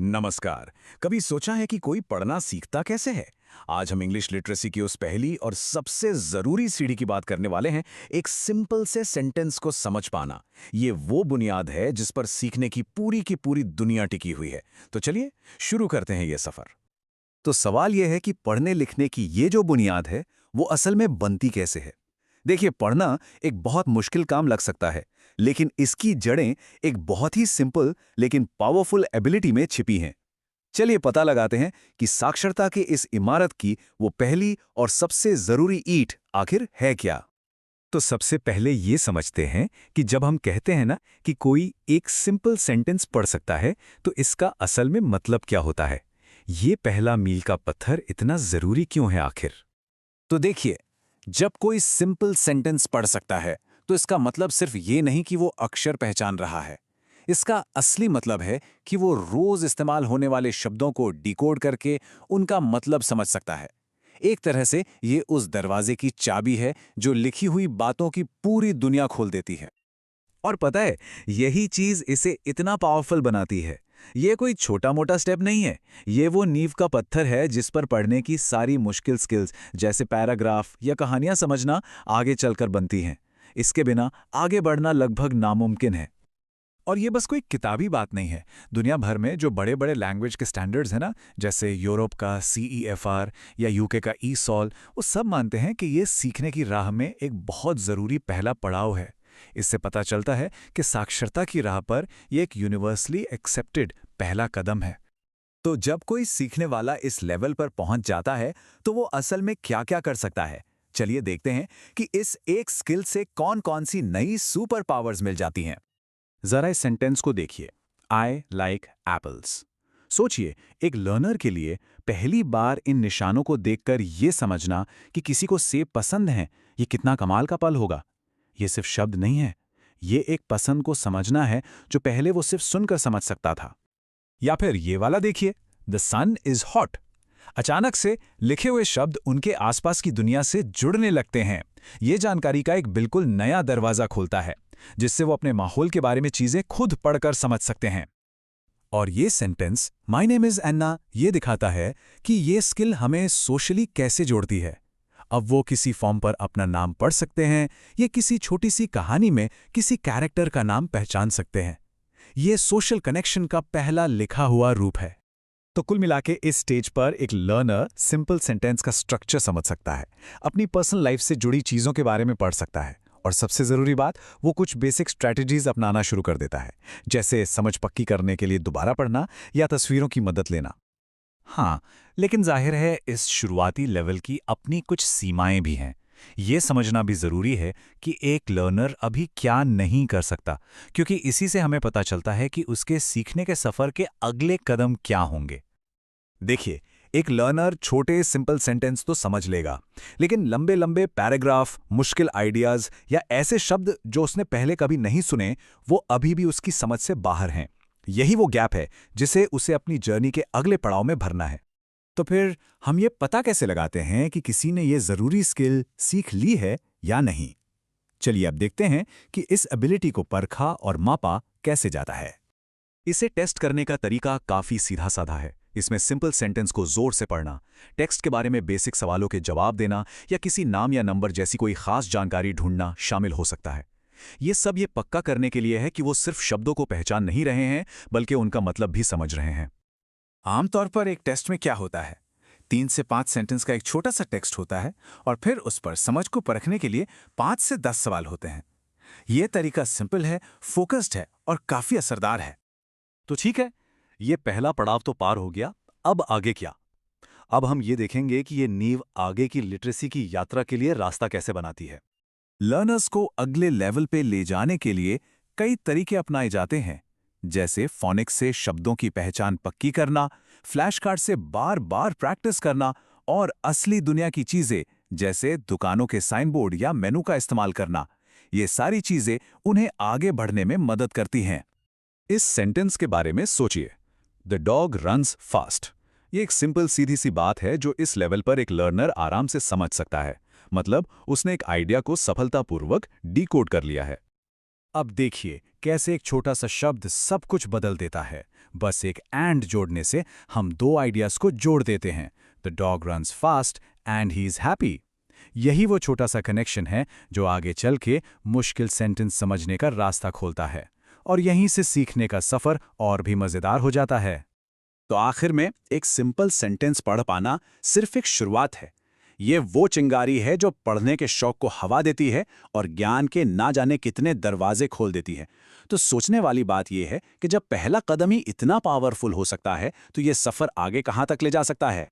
नमस्कार। कभी सोचा है कि कोई पढ़ना सीखता कैसे है? आज हम इंग्लिश लिटरेसी की उस पहली और सबसे जरूरी सीढ़ी की बात करने वाले हैं, एक सिंपल से सेंटेंस को समझ पाना। ये वो बुनियाद है जिस पर सीखने की पूरी दुनिया टिकी हुई है। तो चलिए शुरू करते हैं ये सफर। तो सवाल यह है कि पढ़ने लिखने की ये जो बुनियाद है वो असल में बनती कैसे है। देखिए, पढ़ना एक बहुत मुश्किल काम लग सकता है, लेकिन इसकी जड़ें एक बहुत ही सिंपल लेकिन पावरफुल एबिलिटी में छिपी हैं। चलिए पता लगाते हैं कि साक्षरता की इस इमारत की वो पहली और सबसे जरूरी ईंट आखिर है क्या। तो सबसे पहले ये समझते हैं कि जब हम कहते हैं ना कि कोई एक सिंपल सेंटेंस पढ़ सकता है, तो इसका असल में मतलब क्या होता है। ये पहला मील का पत्थर इतना जरूरी क्यों है आखिर। तो देखिए, जब कोई सिंपल सेंटेंस पढ़ सकता है, तो इसका मतलब सिर्फ ये नहीं कि वो अक्षर पहचान रहा है। इसका असली मतलब है कि वो रोज इस्तेमाल होने वाले शब्दों को डिकोड करके उनका मतलब समझ सकता है। एक तरह से ये उस दरवाजे की चाबी है जो लिखी हुई बातों की पूरी दुनिया खोल देती है। और पता है, यही चीज इसे इतना पावरफुल बनाती है। ये कोई छोटा मोटा स्टेप नहीं है। ये वो नींव का पत्थर है जिस पर पढ़ने की सारी मुश्किल स्किल्स जैसे पैराग्राफ या कहानियां समझना आगे चलकर बनती हैं। इसके बिना आगे बढ़ना लगभग नामुमकिन है। और ये बस कोई किताबी बात नहीं है। दुनिया भर में जो बड़े बड़े लैंग्वेज के स्टैंडर्ड्स हैं ना, जैसे यूरोप का CEFR या यूके का ESOL, वो सब मानते हैं कि ये सीखने की राह में एक बहुत ज़रूरी पहला पड़ाव है। इससे पता चलता है कि साक्षरता की राह पर ये एक यूनिवर्सली एक्सेप्टेड पहला कदम है। तो जब कोई सीखने वाला इस लेवल पर पहुंच जाता है, तो वो असल में क्या-क्या कर सकता है। चलिए देखते हैं कि इस एक स्किल से कौन-कौन सी नई सुपर पावर्स मिल जाती हैं। जरा इस सेंटेंस को देखिए, आई लाइक एप्पल्स। सोचिए, एक लर्नर के लिए पहली बार इन निशानों को देखकर यह समझना कि किसी को सेब पसंद है, ये कितना कमाल का पल होगा। ये सिर्फ शब्द नहीं है, ये एक पसंद को समझना है जो पहले वो सिर्फ सुनकर समझ सकता था। या फिर ये वाला देखिए, द सन इज हॉट। अचानक से लिखे हुए शब्द उनके आसपास की दुनिया से जुड़ने लगते हैं। ये जानकारी का एक बिल्कुल नया दरवाजा खोलता है, जिससे वो अपने माहौल के बारे में चीजें खुद पढ़कर समझ सकते हैं। और ये सेंटेंस माय नेम इज अन्ना ये दिखाता है कि ये स्किल हमें सोशली कैसे जोड़ती है। अब वो किसी फॉर्म पर अपना नाम पढ़ सकते हैं, या किसी छोटी सी कहानी में किसी कैरेक्टर का नाम पहचान सकते हैं। ये सोशल कनेक्शन का पहला लिखा हुआ रूप है। तो कुल मिलाके इस स्टेज पर एक लर्नर सिंपल सेंटेंस का स्ट्रक्चर समझ सकता है, अपनी पर्सनल लाइफ से जुड़ी चीज़ों के बारे में पढ़ सकता है, और सबसे ज़रूरी बात, वो कुछ बेसिक स्ट्रैटेजीज अपनाना शुरू कर देता है, जैसे समझ पक्की करने के लिए दोबारा पढ़ना या तस्वीरों की मदद लेना। हाँ, लेकिन जाहिर है इस शुरुआती लेवल की अपनी कुछ सीमाएं भी हैं। ये समझना भी ज़रूरी है कि एक लर्नर अभी क्या नहीं कर सकता, क्योंकि इसी से हमें पता चलता है कि उसके सीखने के सफ़र के अगले कदम क्या होंगे। देखिए, एक लर्नर छोटे सिंपल सेंटेंस तो समझ लेगा, लेकिन लंबे लंबे पैराग्राफ, मुश्किल आइडियाज़ या ऐसे शब्द जो उसने पहले कभी नहीं सुने, वो अभी भी उसकी समझ से बाहर हैं। यही वो गैप है जिसे उसे अपनी जर्नी के अगले पड़ाव में भरना है। तो फिर हम ये पता कैसे लगाते हैं कि किसी ने ये ज़रूरी स्किल सीख ली है या नहीं? चलिए अब देखते हैं कि इस एबिलिटी को परखा और मापा कैसे जाता है। इसे टेस्ट करने का तरीका काफ़ी सीधा साधा है। इसमें सिंपल सेंटेंस को जोर से पढ़ना, टेक्स्ट के बारे में बेसिक सवालों के जवाब देना या किसी नाम या नंबर जैसी कोई खास जानकारी ढूंढना शामिल हो सकता है। ये पक्का करने के लिए है कि वो सिर्फ शब्दों को पहचान नहीं रहे हैं, बल्कि उनका मतलब भी समझ रहे हैं। आमतौर पर एक टेस्ट में क्या होता है, 3 से 5 सेंटेंस का एक छोटा सा टेक्स्ट होता है, और फिर उस पर समझ को परखने के लिए 5 से 10 सवाल होते हैं। यह तरीका सिंपल है, फोकस्ड है और काफी असरदार है। तो ठीक है, ये पहला पड़ाव तो पार हो गया। अब आगे क्या? अब हम ये देखेंगे कि ये नींव आगे की लिटरेसी की यात्रा के लिए रास्ता कैसे बनाती है। लर्नर्स को अगले लेवल पे ले जाने के लिए कई तरीके अपनाए जाते हैं, जैसे फोनिक्स से शब्दों की पहचान पक्की करना, फ्लैश कार्ड से बार बार प्रैक्टिस करना, और असली दुनिया की चीजें जैसे दुकानों के साइन बोर्ड या मेनू का इस्तेमाल करना। ये सारी चीजें उन्हें आगे बढ़ने में मदद करती हैं। इस सेंटेंस के बारे में सोचिए, द डॉग रन्स फास्ट। ये एक सिंपल सीधी सी बात है जो इस लेवल पर एक लर्नर आराम से समझ सकता है। मतलब उसने एक आइडिया को सफलतापूर्वक डिकोड कर लिया है। अब देखिए कैसे एक छोटा सा शब्द सब कुछ बदल देता है। बस एक एंड जोड़ने से हम दो आइडियाज को जोड़ देते हैं। The dog runs fast and he is happy. यही वो छोटा सा कनेक्शन है जो आगे चल के मुश्किल सेंटेंस समझने का रास्ता खोलता है, और यहीं से सीखने का सफर और भी मजेदार हो जाता है। तो आखिर में एक सिंपल सेंटेंस पढ़ पाना सिर्फ एक शुरुआत है। ये वो चिंगारी है जो पढ़ने के शौक को हवा देती है और ज्ञान के ना जाने कितने दरवाजे खोल देती है। तो सोचने वाली बात यह है कि जब पहला कदम ही इतना पावरफुल हो सकता है तो ये सफर आगे कहाँ तक ले जा सकता है।